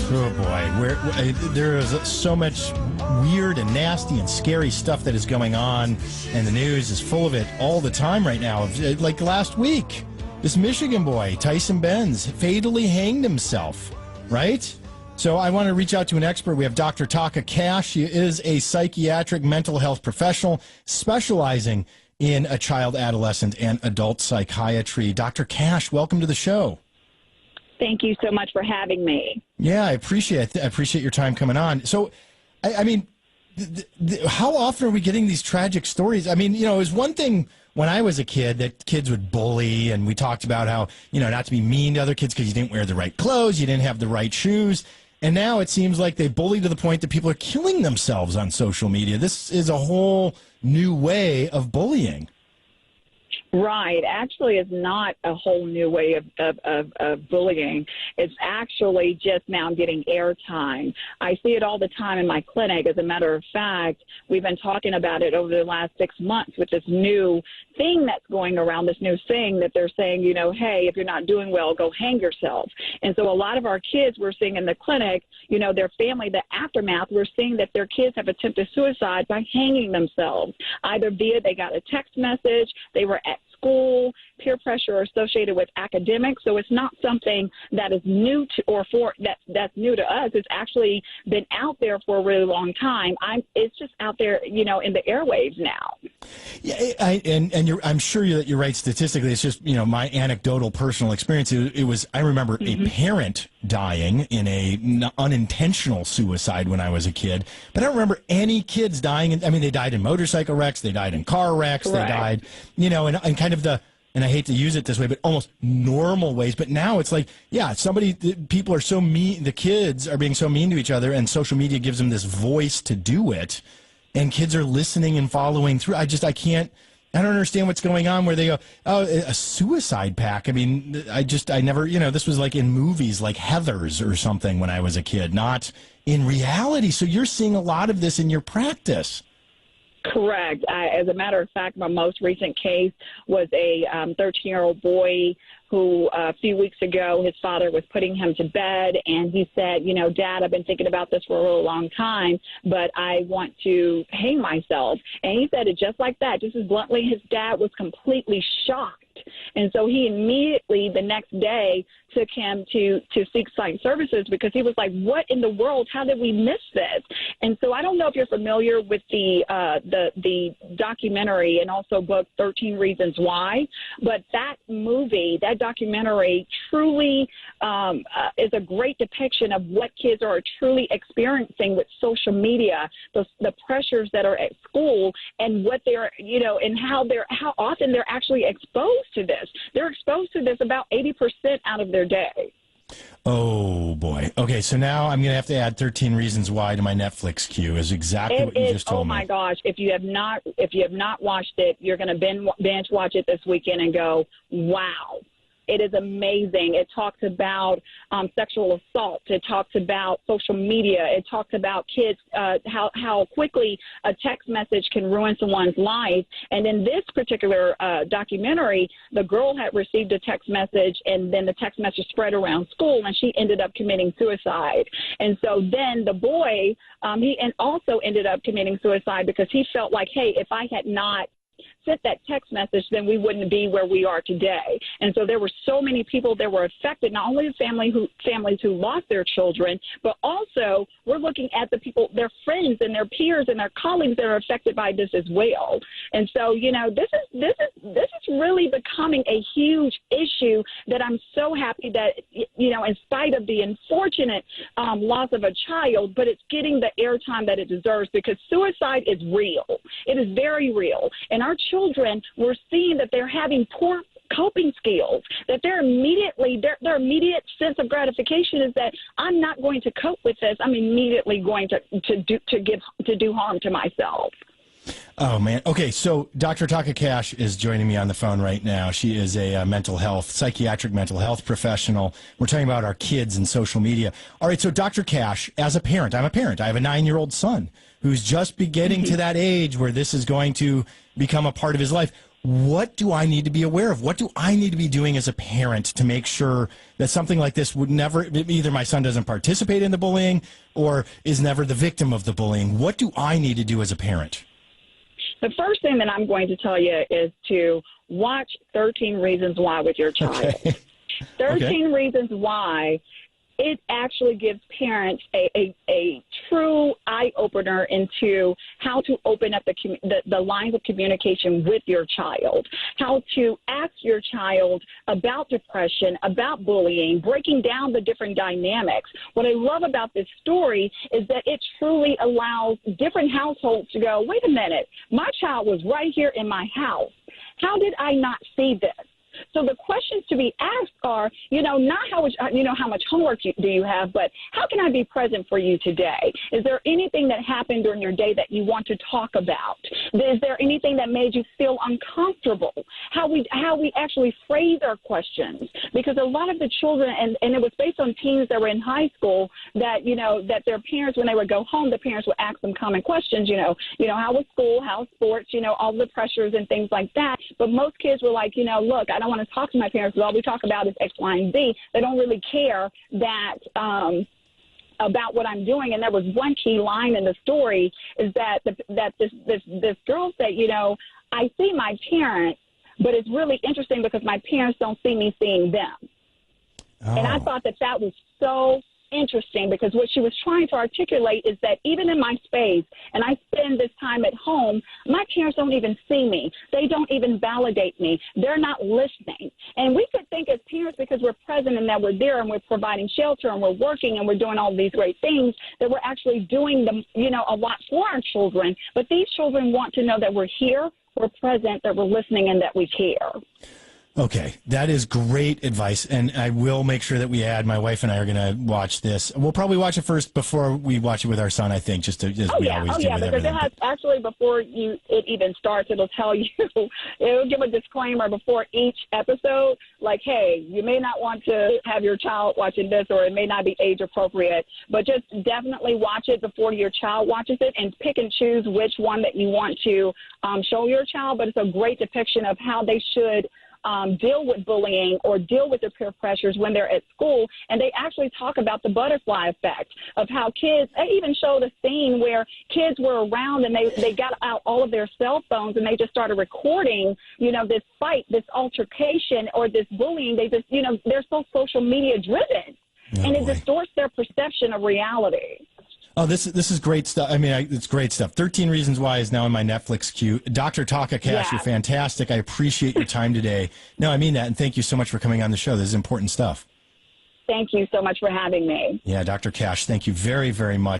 Oh boy, there is so much weird and nasty and scary stuff that is going on, and the news is full of it all the time right now. Like last week, this Michigan boy, Tyson Benz, fatally hanged himself, right? So I want to reach out to an expert. We have Dr. Taaka Cash. She is a psychiatric mental health professional specializing in a child, adolescent, and adult psychiatry. Dr. Cash, welcome to the show. Thank you so much for having me. Yeah, I appreciate your time coming on. So, I mean, how often are we getting these tragic stories? I mean, it was one thing when I was a kid that kids would bully, and we talked about how, not to be mean to other kids because you didn't wear the right clothes, you didn't have the right shoes. And now it seems like they bully to the point that people are killing themselves on social media. This is a whole new way of bullying. Right. Actually, it's not a whole new way of bullying. It's actually just now getting airtime. I see it all the time in my clinic. As a matter of fact, we've been talking about it over the last 6 months with this new thing that's going around, this new thing that they're saying, hey, if you're not doing well, go hang yourself. And so a lot of our kids we're seeing in the clinic, their family, the aftermath, we're seeing that their kids have attempted suicide by hanging themselves, either via they got a text message, they were at school, peer pressure associated with academics. So it's not something that is new to that's new to us. It's actually been out there for a really long time. It's just out there, in the airwaves now. Yeah, I'm sure that you're right statistically. It's just, my anecdotal personal experience. I remember a parent dying in a unintentional suicide when I was a kid, but I don't remember any kids dying. They died in motorcycle wrecks, they died in car wrecks, Correct. They died, in kind of and I hate to use it this way, but almost normal ways. But now it's like, people are so mean, the kids are being so mean to each other, and social media gives them this voice to do it, and kids are listening and following through. I don't understand what's going on where they go, oh, a suicide pact. I never, this was like in movies like Heathers or something when I was a kid, not in reality. So you're seeing a lot of this in your practice. Correct. As a matter of fact, my most recent case was a 13-year-old boy who a few weeks ago, his father was putting him to bed, and he said, Dad, I've been thinking about this for a really long time, but I want to hang myself. And he said it just like that, just as bluntly. His dad was completely shocked. And so he immediately, the next day, took him to seek psych services because he was like, what in the world? How did we miss this? And so I don't know if you're familiar with the documentary and also book 13 Reasons Why, but that documentary truly is a great depiction of what kids are truly experiencing with social media, the pressures that are at school, and what they're, and how often they're actually exposed to this. They're exposed to this about 80% out of their day. Oh, boy. Okay, so now I'm going to have to add 13 Reasons Why to my Netflix queue is exactly what you just told me. Oh, my gosh. If you have not watched it, you're going to binge watch it this weekend and go, wow. It is amazing. It talks about sexual assault. It talks about social media. It talks about kids, how quickly a text message can ruin someone's life. And in this particular documentary, the girl had received a text message, and then the text message spread around school, and she ended up committing suicide. And so then the boy, he also ended up committing suicide because he felt like, hey, if I had not sent that text message, then we wouldn't be where we are today. And so there were so many people that were affected, not only the families who lost their children, but also we're looking at the people, their friends and their peers and their colleagues that are affected by this as well. And so, this is really becoming a huge issue that I'm so happy that, in spite of the unfortunate loss of a child, but it's getting the airtime that it deserves, because suicide is real. It is very real. And our children, we're seeing that they're having poor coping skills, that their immediate sense of gratification is that I'm not going to cope with this. I'm immediately going to do harm to myself. Oh, man. Okay, so Dr. Taaka Cash is joining me on the phone right now. She is a psychiatric mental health professional. We're talking about our kids and social media. All right, so Dr. Cash, as a parent, I'm a parent. I have a 9-year-old son who's just beginning to that age where this is going to become a part of his life. what do I need to be aware of? What do I need to be doing as a parent to make sure that something like this would never, either my son doesn't participate in the bullying or is never the victim of the bullying? What do I need to do as a parent? The first thing that I'm going to tell you is to watch 13 Reasons Why with your child. Okay. 13 Reasons Why. It actually gives parents a true eye-opener into how to open up the lines of communication with your child, how to ask your child about depression, about bullying, breaking down the different dynamics. What I love about this story is that it truly allows different households to go, wait a minute, my child was right here in my house. How did I not see this? So the questions to be asked are, not how much homework do you have, but how can I be present for you today? Is there anything that happened during your day that you want to talk about? Is there anything that made you feel uncomfortable? How we actually phrase our questions, because a lot of the children, and it was based on teens that were in high school, that that their parents, when they would go home, the parents would ask them common questions. How was school? How's sports? All the pressures and things like that. But most kids were like, look, I don't want to talk to my parents because all we talk about is X, Y, and Z. They don't really care that about what I'm doing. And there was one key line in the story is that this girl said, I see my parents, but it's really interesting because my parents don't see me seeing them. Oh. And I thought that was so interesting, because what she was trying to articulate is that even in my space, and I spend this time at home, my parents don't even see me. They don't even validate me. They're not listening. And we could think as parents, because we're present and that we're there and we're providing shelter and we're working and we're doing all these great things, that we're actually doing a lot for our children. But these children want to know that we're here, we're present, that we're listening, and that we care. Okay, that is great advice, and I will make sure that we add. My wife and I are going to watch this. We'll probably watch it first before we watch it with our son, I think, just we always do with everything. Because it has, actually, before it even starts, it'll tell you, it'll give a disclaimer before each episode, like, hey, you may not want to have your child watching this, or it may not be age appropriate, but just definitely watch it before your child watches it, and pick and choose which one that you want to show your child. But it's a great depiction of how they should deal with bullying or deal with their peer pressures when they're at school. And they actually talk about the butterfly effect of how kids, they even showed a scene where kids were around and they got out all of their cell phones and they just started recording, this fight, this altercation, or this bullying. They just, they're so social media driven, and it distorts their perception of reality. Oh, this is great stuff. I mean, it's great stuff. 13 Reasons Why is now in my Netflix queue. Dr. Taaka Cash, You're fantastic. I appreciate your time today. No, I mean that, and thank you so much for coming on the show. This is important stuff. Thank you so much for having me. Yeah, Dr. Cash, thank you very, very much.